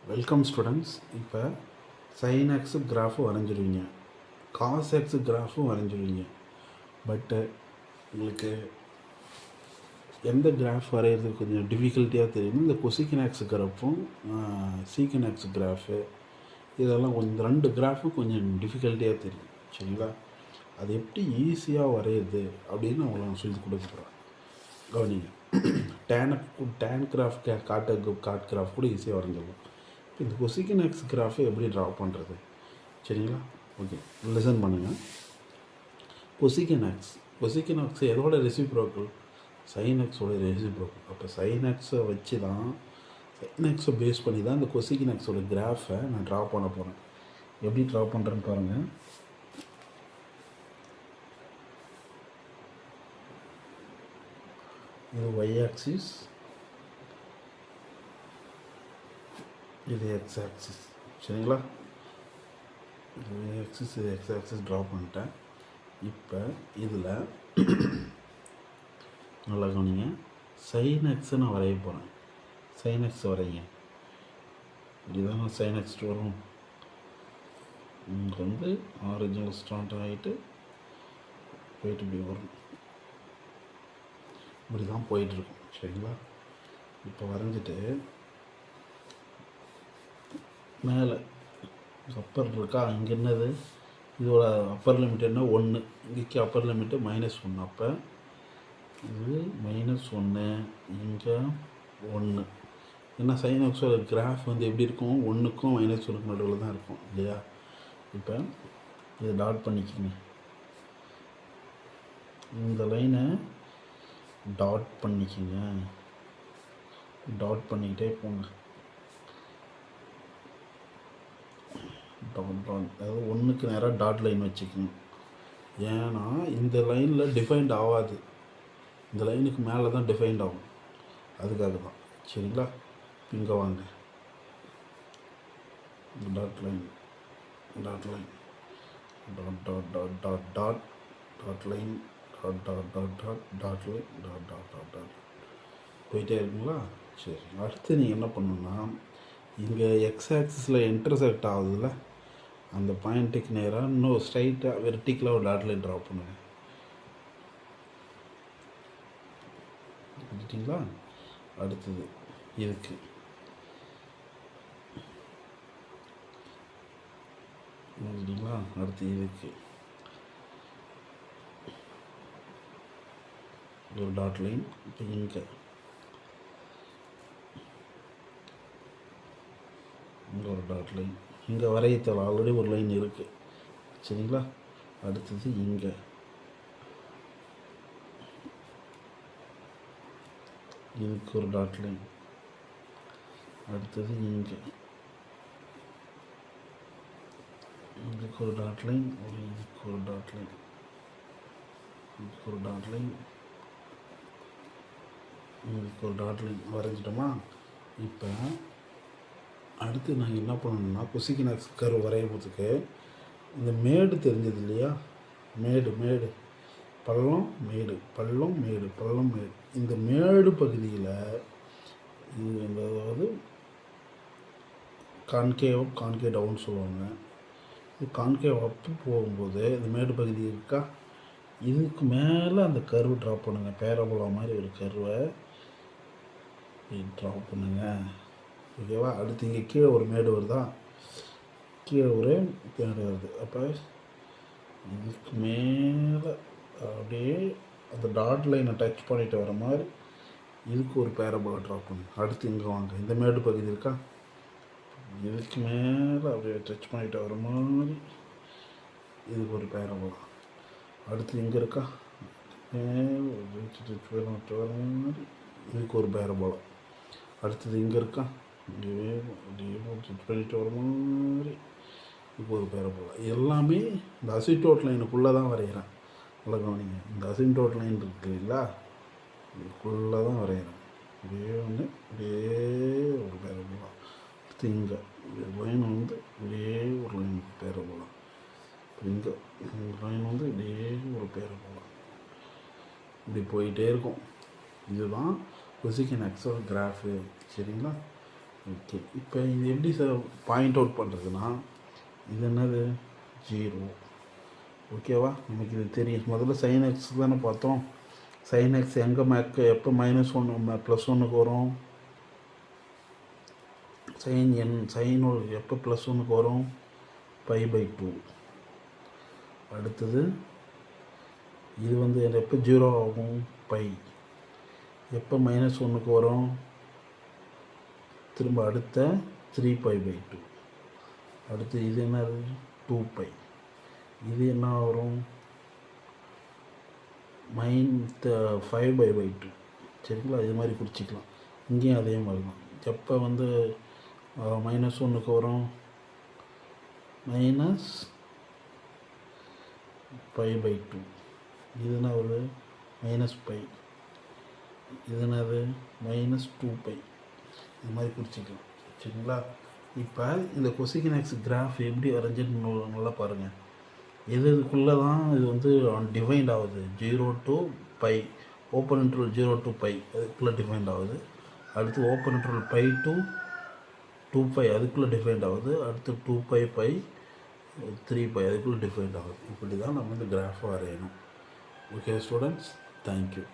Welcome students. இப்போ sine x graph வரைஞ்சிருவீங்க, cos x கிராஃபும் வரைஞ்சிருவீங்க. பட்டு உங்களுக்கு எந்த கிராஃப் வரைகிறது கொஞ்சம் டிஃபிகல்ட்டியாக தெரியும். இந்த கொசிக்கன் எக்ஸ் கிராஃபும் சீக்கன் எக்ஸ் கிராஃபு இதெல்லாம் கொஞ்சம் ரெண்டு கிராஃபும் கொஞ்சம் டிஃபிகல்ட்டியாக தெரியும். சரிங்களா? அது எப்படி ஈஸியாக வரையுது அப்படின்னு அவங்கள நான் சொல்லி கொடுக்க போகிறேன். கவனிங்க. டேன் கிராஃப் காட் கிராஃப் கூட ஈஸியாக வரைஞ்சிடலாம். இந்த கொசிக்கன் எக்ஸ் கிராஃபை எப்படி ட்ரா பண்ணுறது? சரிங்களா? ஓகே, லிசன் பண்ணுங்கள். கொசிக்கன் எக்ஸ் எதோட ரெசிப்ரோக்கல்? சைன் எக்ஸோட ரெசிப்ரோக்கல். அப்போ சைன் எக்ஸை வச்சு தான், சைன் எக்ஸை பேஸ் பண்ணி தான் இந்த கொசிக்கன் எக்ஸோட கிராஃபை நான் ட்ரா பண்ண போகிறேன். எப்படி ட்ரா பண்ணுறேன்னு பாருங்கள். இது ஒய் ஆக்சிஸ், இது எக்ஸ் ஆக்சிஸ். சரிங்களா? இது ஆக்சிஸ், இது எக்ஸ் ஆக்சிஸ் ட்ரா பண்ணிட்டேன். இப்போ இதில் நல்லா கவனிங்க. சைன் எக்ஸை நான் வரைய போகிறேன். சைன் எக்ஸ் வரைங்க. இதுதான் சைன் எக்ஸ் வரும். இங்கே வந்து ஆரிஜினல் ஸ்டார்ட் ஆகிட்டு போயிட்டு இப்படி வரும். இப்படி தான் போயிட்டுருக்கும். சரிங்களா? இப்போ வரைஞ்சிட்டு மேலே அப்பர் இருக்கா, இங்கே என்னது, இதோட அப்பர் லிமிட் என்ன? 1. இங்கேக்கு அப்பர் லிமிட்டு -1. அப்போ இது -1, இங்கே 1. ஏன்னா சைன் எக்ஸோட கிராஃப் வந்து எப்படி இருக்கும்? 1க்கும் -1க்கும் நடுவில் தான் இருக்கும் இல்லையா? இப்போ இதை டாட் பண்ணிக்கோங்க. இந்த லைனை டாட் பண்ணிக்கோங்க. டாட் பண்ணிக்கிட்டே போங்க. அதாவது 1க்கு நேராக டாட் லைன் வச்சுக்கணும். ஏன்னா இந்த லைனில் டிஃபைன்ட் ஆகாது, இந்த லைனுக்கு மேலே தான் டிஃபைன்ட் ஆகும். அதுக்காக தான். சரிங்களா? இங்கே வாங்க. Dot line, dot line, dot dot dot dot dot dot line, dot dot dot dot dot line, dot dot dot dot போயிட்டே இருக்குங்களா? சரி, அடுத்து நீங்கள் என்ன பண்ணணுன்னா, இங்கே எக்ஸ் ஆக்சிஸில் இன்டர்செக்ட் ஆகுதுல்ல, அந்த பாயிண்ட்டுக்கு நேராக இன்னும் ஸ்ட்ரைட்டாக வெர்டிக்கலாக ஒரு டாட் லைன் ட்ரா பண்ணுங்கள். பண்ணிட்டீங்களா? அடுத்தது இதுக்கு முடிச்சிட்டிங்களா? அடுத்து இதுக்கு ஒரு டாட் லைன். இப்போ இங்கே ஒரு டாட் லைன். இங்கே வரையத்தல ஆல்ரெடி ஒரு லைன் இருக்குது. சரிங்களா? அடுத்தது இங்கே இதுக்கு ஒரு டாட் லைன். அடுத்தது இங்கே இதுக்கு ஒரு டாட் லைன், இதுக்கு ஒரு டாட் லைன், இதுக்கு ஒரு டாட் லைன், இதுக்கு ஒரு டாட் லைன் வரைஞ்சிட்டோமா? இப்போ அடுத்து நாங்கள் என்ன பண்ணணும்னா, கொசிக்கன் எக்ஸ் கர்வ் வரைகிறதுக்கு இந்த மேடு தெரிஞ்சது இல்லையா? மேடு பள்ளம் மேடு, பள்ளம் மேடு, பள்ளம் மேடு. இந்த மேடு பகுதியில் இது அதாவது கான்கேவ் டவுன் சொல்லுவாங்க. இது கான்கேவ் அப்பு போகும்போது இந்த மேடு பகுதி இருக்கா, இதுக்கு மேலே அந்த கர்வு ட்ரா பண்ணுங்கள். பேரபோலா மாதிரி ஒரு கர்வை ட்ரா பண்ணுங்கள். ஓகேவா? அடுத்து இங்கே கீழே ஒரு மேடு வருதா, கீழே ஒரு மேடு வருது. அப்போ இதுக்கு மேலே அப்படியே அந்த டாட் லைனை டச் பண்ணிட்டு வர மாதிரி இதுக்கு ஒரு பேரபோலா ட்ரா பண்ணுங்க. அடுத்து இங்கே வாங்க. இந்த மேடு பகுதி இருக்கா, இதுக்கு மேலே அப்படியே டச் பண்ணிட்டு வர மாதிரி இதுக்கு ஒரு பேரபோலா. அடுத்து இங்கே இருக்கா, டச் பண்ணிட்டு வர மாதிரி இதுக்கு ஒரு பேரபோலா. அடுத்தது இங்கே இருக்கா, டச் பண்ணிட்டு வர மாதிரி இப்போ ஒரு பேரபோலா. எல்லாமே இந்த அசிட்டோட் லைனுக்குள்ளே தான் வரைகிறேன். நல்லா கவனிங்க. இந்த அசிட்டோட் லைன் இருக்கு இல்லைங்களா, இதுக்குள்ளே தான் வரைகிறேன். இப்படியே ஒன்று இப்படியே ஒரு பேரபோலா. அடுத்து இங்கே லைன் வந்து இப்படியே ஒரு லைன் பேரபோலா. இங்கே லைன் வந்து இப்படியே ஒரு பேரபோலா. இப்படி போயிட்டே இருக்கும். இதுதான் கொசிக்கன் எக்ஸோட கிராஃபு. சரிங்களா? ஓகே, இப்போ இது எப்படி சார் பாயிண்ட் அவுட் பண்ணுறதுன்னா, இது என்னது 0. ஓகேவா, நமக்கு இது தெரியும். முதல்ல சைன் எக்ஸ் தானே பார்த்தோம். சைன் எக்ஸ் எங்கே எப்போ -1 +1க்கு வரும், சைன் எப்போ +1க்கு வரும், π/2. அடுத்தது இது வந்து எப்போ 0 ஆகும், π. எப்போ -1க்கு வரும், திரும்ப அடுத்த 3π/2. அடுத்து இது என்னது 2π. இது என்ன வரும், -5/2. சரிங்களா, இது மாதிரி குறிச்சிக்கலாம். இங்கேயும் அதே மாதிரி தான். எப்போ வந்து -1க்கு வரும், -π/2. இது என்ன வருது, -π. இது என்னது -2π. இது மாதிரி குறிச்சிக்கலாம். சரிங்களா, இப்போ இந்த கொசிகன் எக்ஸ் கிராஃப் எப்படி வரைஞ்சின்னு நல்லா பாருங்கள். இதுக்குள்ளே தான் இது வந்து டிஃபைன்ட் ஆகுது. 0 to π, ஓப்பன் இன்டர்வல் 0 to π அதுக்குள்ளே டிஃபைன்ட் ஆகுது. அடுத்து ஓப்பன் இன்டர்வல் π to 2π அதுக்குள்ளே டிஃபைன்ட் ஆகுது. அடுத்து 2π 3π அதுக்குள்ளே டிஃபைன்ட் ஆகுது. இப்படி தான் நம்ம இந்த கிராஃபை வரையணும். Okay students, thank you.